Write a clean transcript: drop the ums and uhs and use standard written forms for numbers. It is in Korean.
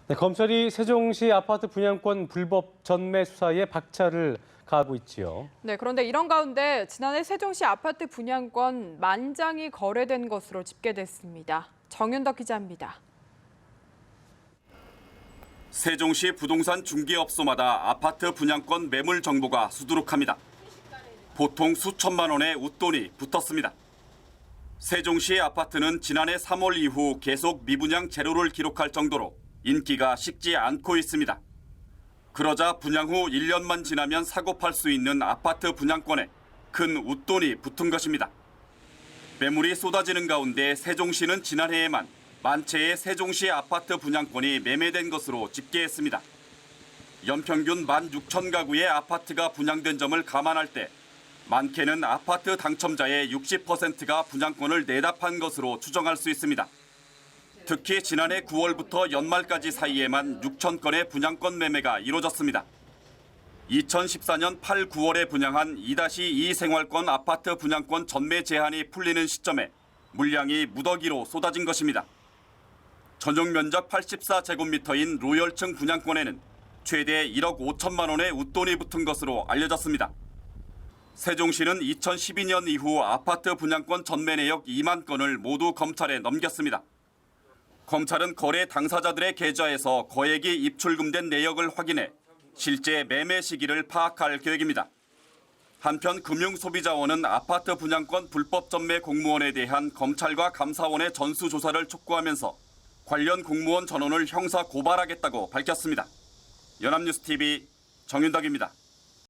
네, 검찰이 세종시 아파트 분양권 불법 전매 수사에 박차를 가하고 있지요. 네, 그런데 이런 가운데 지난해 세종시 아파트 분양권 10,000장이 거래된 것으로 집계됐습니다. 정윤덕 기자입니다. 세종시 부동산 중개업소마다 아파트 분양권 매물 정보가 수두룩합니다. 보통 수천만 원의 웃돈이 붙었습니다. 세종시 아파트는 지난해 3월 이후 계속 미분양 제로를 기록할 정도로 인기가 식지 않고 있습니다. 그러자 분양 후 1년만 지나면 사고 팔 수 있는 아파트 분양권에 큰 웃돈이 붙은 것입니다. 매물이 쏟아지는 가운데 세종시는 지난해에만 10,000채의 세종시 아파트 분양권이 매매된 것으로 집계했습니다. 연평균 16,000가구의 아파트가 분양된 점을 감안할 때 많게는 아파트 당첨자의 60%가 분양권을 내답한 것으로 추정할 수 있습니다. 특히 지난해 9월부터 연말까지 사이에만 6,000건의 분양권 매매가 이뤄졌습니다. 2014년 8, 9월에 분양한 2-2 생활권 아파트 분양권 전매 제한이 풀리는 시점에 물량이 무더기로 쏟아진 것입니다. 전용 면적 84제곱미터인 로열층 분양권에는 최대 1억 5천만 원의 웃돈이 붙은 것으로 알려졌습니다. 세종시는 2012년 이후 아파트 분양권 전매 내역 2만 건을 모두 검찰에 넘겼습니다. 검찰은 거래 당사자들의 계좌에서 거액이 입출금된 내역을 확인해 실제 매매 시기를 파악할 계획입니다. 한편 금융소비자원은 아파트 분양권 불법 전매 공무원에 대한 검찰과 감사원의 전수조사를 촉구하면서 관련 공무원 전원을 형사 고발하겠다고 밝혔습니다. 연합뉴스TV 정윤덕입니다.